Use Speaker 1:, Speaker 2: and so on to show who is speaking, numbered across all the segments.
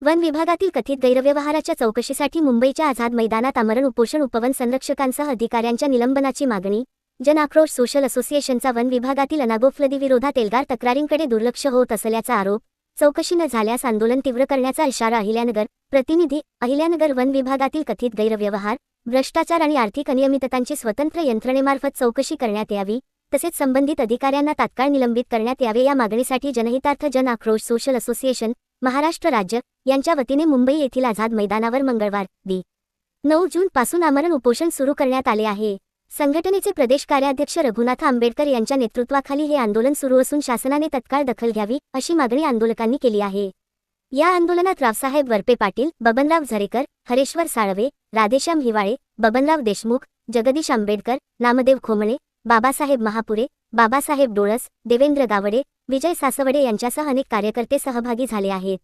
Speaker 1: One विभागातील कथित गैरव्यवहाराच्या चौकशीसाठी मुंबईच्या आझाद मैदानात आमरण उपोषण. उपवन संरक्षकांसह अधिकाऱ्यांच्या निलंबनाची मागणी. जन आक्रोश. सोशल असोसिएशनचा वन विभागातील अनागोफलदीविरोधात एल्गार तक्रारींकडे दुर्लक्ष होत असल्याचा आरोप. चौकशी न झाल्यास आंदोलन तीव्र करण्याचा इशारा. अहिल्यानगर प्रतिनिधी. अहिल्यानगर वन विभागातील कथित गैरव्यवहार, भ्रष्टाचार आणि आर्थिक अनियमिततांची स्वतंत्र यंत्रणेमार्फत चौकशी करण्यात यावी, तसेच संबंधित अधिकाऱ्यांना तात्काळ निलंबित करण्यात यावे या मागणीसाठी जनहितार्थ जन आक्रोश सोशल असोसिएशन महाराष्ट्र राज्य यांच्या वतीने मुंबई येथील आझाद मैदानावर मंगळवार दि. 9 जून पासून आमरण उपोषण सुरू करण्यात आले आहे. संघटनेचे प्रदेश कार्याध्यक्ष रघुनाथ आंबेडकर यांच्या नेतृत्वाखाली हे आंदोलन सुरू असून शासनाने तत्काळ दखल घ्यावी अशी मागणी आंदोलकांनी केली आहे. या आंदोलनात रावसाहेब वरपे पाटील, बबनराव झरेकर, हरेश्वर साळवे, राधेश्याम हिवाळे, बबनराव देशमुख, जगदीश आंबेडकर, नामदेव खोमणे, बाबासाहेब महापुरे, बाबासाहेब डोळस, देवेंद्र गावडे, विजय सासवडे यांच्यासह अनेक कार्यकर्ते सहभागी झाले आहेत.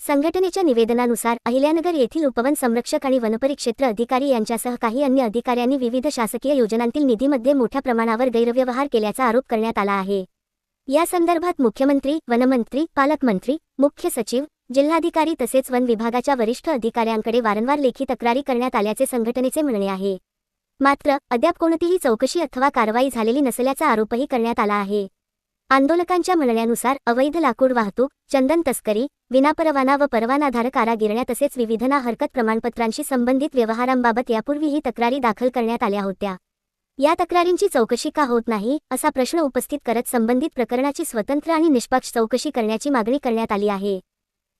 Speaker 1: संघटनेच्या निवेदनानुसार अहिल्यानगर येथील उपवन संरक्षक आणि वनपरिक्षेत्र अधिकारी यांच्यासह काही अन्य अधिकाऱ्यांनी विविध शासकीय योजनांतील निधीमध्ये मोठ्या प्रमाणावर गैरव्यवहार केल्याचा आरोप करण्यात आला आहे. या संदर्भात मुख्यमंत्री, वनमंत्री, पालकमंत्री, मुख्य सचिव, जिल्हाधिकारी तसेच वन विभागाच्या वरिष्ठ अधिकाऱ्यांकडे वारंवार लेखी तक्रारी करण्यात आल्याचे संघटनेचे म्हणणे आहे. मात्र अद्याप कोणतीही चौकशी अथवा कारवाई झालेली नसल्याचा आरोपही करण्यात आला आहे. आंदोलकांच्या म्हणण्यानुसार अवैध लाकूड वाहतूक, चंदन तस्करी, विनापरवाना व परवानाधारक कारागिरण्या तसेच विविध ना हरकत प्रमाणपत्रांशी संबंधित व्यवहारांबाबत यापूर्वीही तक्रारी दाखल करण्यात आल्या होत्या. या तक्रारींची चौकशी का होत नाही असा प्रश्न उपस्थित करत संबंधित प्रकरणाची स्वतंत्र आणि निष्पक्ष चौकशी करण्याची मागणी करण्यात आली आहे.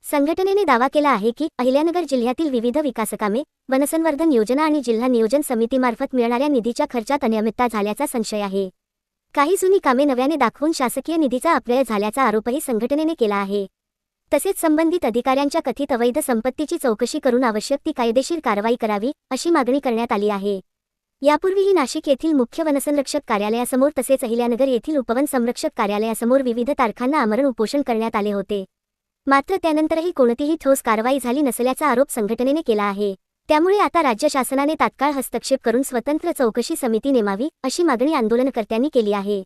Speaker 1: संघटनेने दावा केला आहे की अहिल्यानगर जिल्ह्यातील विविध विकासकामे, वनसंवर्धन योजना आणि जिल्हा नियोजन समितीमार्फत मिळणाऱ्या निधीच्या खर्चात अनियमितता झाल्याचा संशय आहे. काही जुनी कामे नव्याने दाखवून शासकीय निधीचा अपव्यय झाल्याचा आरोपही संघटनेने केला आहे. तसेच संबंधित अधिकाऱ्यांच्या कथित अवैध संपत्तीची चौकशी करून आवश्यक ती कायदेशीर कारवाई करावी अशी मागणी करण्यात आली आहे. यापूर्वीही नाशिक येथील मुख्य वनसंरक्षक कार्यालयासमोर तसेच अहिल्यानगर येथील उपवन संरक्षक कार्यालयासमोर विविध तारखांना आमरण उपोषण करण्यात आले होते. मात्र त्यानंतरही कोणतीही ठोस कारवाई झाली नसल्याचा आरोप संघटनेने केला आहे. त्यामुळे आता राज्य शासनाने तात्काळ हस्तक्षेप करून स्वतंत्र चौकशी समिती नेमावी अशी मागणी आंदोलनकर्त्यांनी केली आहे.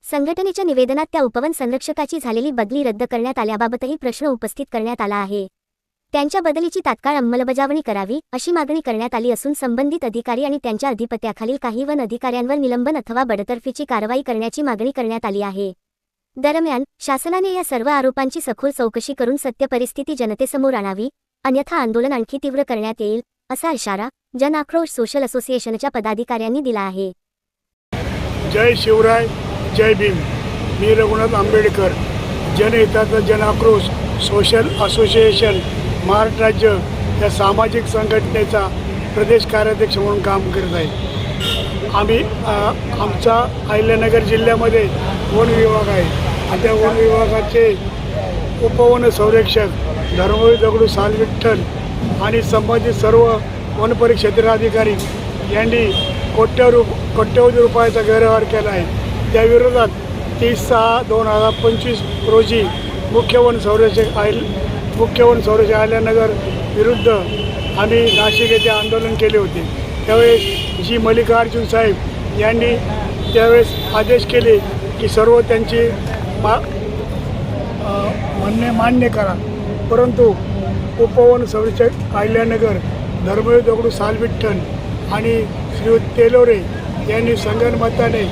Speaker 1: संघटनेच्या निवेदनात त्या उपवन संरक्षकाची झालेली बदली रद्द करण्यात आल्याबाबतही प्रश्न उपस्थित करण्यात आला आहे. त्यांच्या बदलीची तात्काळ अंमलबजावणी करावी अशी मागणी करण्यात आली असून संबंधित अधिकारी आणि त्यांच्या अधिपत्याखालील काही वन अधिकाऱ्यांवर निलंबन अथवा बडतर्फीची कारवाई करण्याची मागणी करण्यात आली आहे. दरम्यान शासनाने या सर्व आरोपांची सखोल चौकशी करून सत्य परिस्थिती जनतेसमोर आणावी, अन्यथा आंदोलन आणखी तीव्र करण्यात येईल असा इशारा जन आक्रोश सोशल असोसिएशनच्या पदाधिकाऱ्यांनी दिला आहे.
Speaker 2: जय शिवराय, जय भीम. मी रघुनाथ आंबेडकर, जनहिताचा जन आक्रोश सोशल असोसिएशन महाराष्ट्र राज्य या सामाजिक संघटनेचा प्रदेश कार्याध्यक्ष म्हणून काम करत आहे. आम्ही आमचा अहिल्यानगर जिल्ह्यामध्ये वन विभाग आहे आणि त्या वन विभागाचे उपवन संरक्षक धर्मवीर दगडू सालविठ्ठल आणि संबंधित सर्व वनपरिक्षेत्राधिकारी यांनी कोट्यवधी रुपयाचा गैरव्यवहार केला आहे. त्या विरोधात 30/6/2025 रोजी मुख्य वन संरक्षक अहिल्यानगर विरुद्ध आम्ही नाशिक येथे आंदोलन केले होते. त्यावेळेस जी मल्लिकार्जुन साहेब यांनी त्यावेळेस आदेश केले की सर्व त्यांची म्हणणे मान्य करा, परंतु उपवन संरक्षक अहिल्यानगर धर्मवीर दगडू सालविठ्ठल आणि श्री तेलोरे यांनी संगनमताने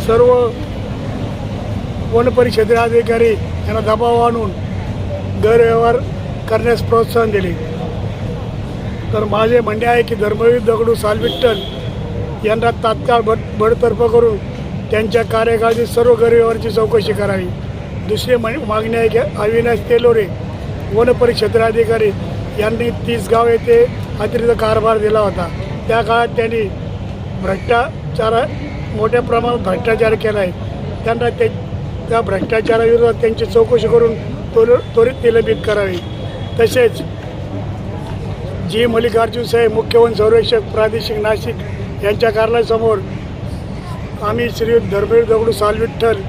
Speaker 2: सर्व वनपरिक्षेत्राधिकारी यांना दबाव आणून गैरव्यवहार करण्यास प्रोत्साहन दिले. तर माझे म्हणणे आहे की धर्मवीर दगडू सालविठ्ठल यांना तात्काळ बडतर्फ करून त्यांच्या कार्यकाळातील सर्व गैरव्यवहाराची चौकशी करावी. दुसरी मागणी आहे की अविनाश तेलोरे वनपरिक्षेत्राधिकारी यांनी 30 गाव येथे अतिरिक्त कारभार दिला होता. त्या काळात त्यांनी मोठ्या प्रमाणात भ्रष्टाचार केला आहे. त्यांना त्या भ्रष्टाचाराविरोधात त्यांची चौकशी करून त्वरित निलंबित करावी. तसेच जी मल्लिकार्जुन साहेब मुख्य वन संरक्षक प्रादेशिक नाशिक यांच्या कार्यालयासमोर आम्ही श्री धर्मवीर दगडू सालविठ्ठल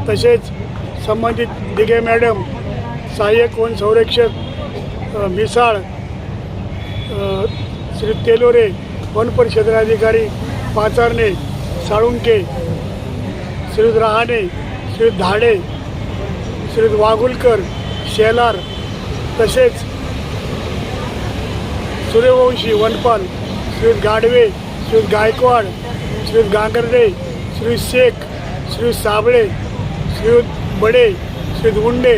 Speaker 2: तसेच संबंधित दिघे मॅडम, सहाय्यक वन संरक्षक मिसाळ, श्री तेलोरे वनपरिक्षेत्राधिकारी पाचारणे, साळुंके, श्री रहाणे, श्री धाडे, श्री वाघुलकर, शेलार तसेच सूर्यवंशी वनपाल, श्री गाडवे, श्री गायकवाड, श्री गांगर्डे, श्री शेख, श्री साबळे, श्री बडे, श्री उंडे,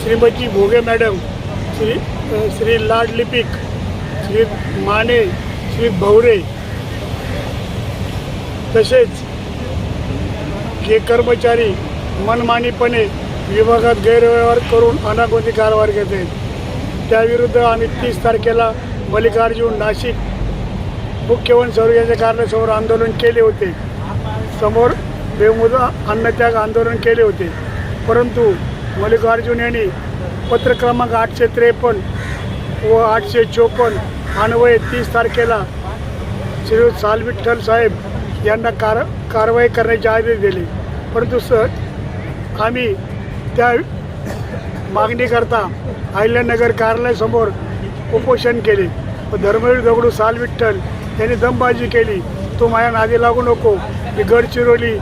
Speaker 2: श्रीमती भोगे मॅडम, श्री लाड लिपिक, श्री माने, श्री भवरे, तसेच हे कर्मचारी मनमानीपणे विभागात गैरव्यवहार करून अनागोंदी कारभार घेत आहेत. त्याविरुद्ध आम्ही 30 तारखेला मल्लिकार्जुन नाशिक मुख्य वन संवर्गाच्या कार्यालयासमोर आंदोलन केले होते. समोर बेमुदत अन्नत्याग आंदोलन केले होते. परंतु मल्लिकार्जुन यांनी पत्र क्रमांक 853 व 854 अन्वये 30 तारखेला श्री सालविठ्ठल साहेब यांना कारवाई करण्याचे आदेश दिले. परंतु आम्ही त्या मागणीकरता अहिल्यानगर कार्यालयासमोर उपोषण केले व धर्मवीर दगडू सालविठ्ठल यांनी दमबाजी केली. तू माझ्या नादी लागू नको, मी गडचिरोली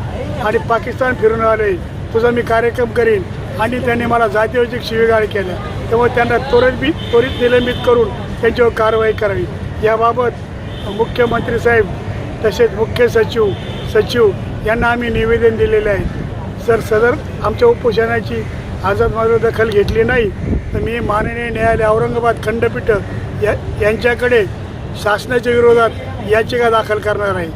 Speaker 2: आणि पाकिस्तान फिरून आले, तुझा मी कार्यक्रम करीन, आणि त्यांनी मला जातीवाचक शिवीगाळ केल्या. त्यामुळे त्यांना त्वरित निलंबित करून त्यांच्यावर कारवाई करावी. याबाबत मुख्यमंत्री साहेब तसेच मुख्य सचिव यांना आम्ही निवेदन दिलेले आहे. सदर आमच्या उपोषणाची आझाद मैदानात दखल घेतली नाही तर मी माननीय न्यायालय औरंगाबाद खंडपीठ यांच्याकडे शासनाच्या विरोधात याचिका दाखल करणार आहे.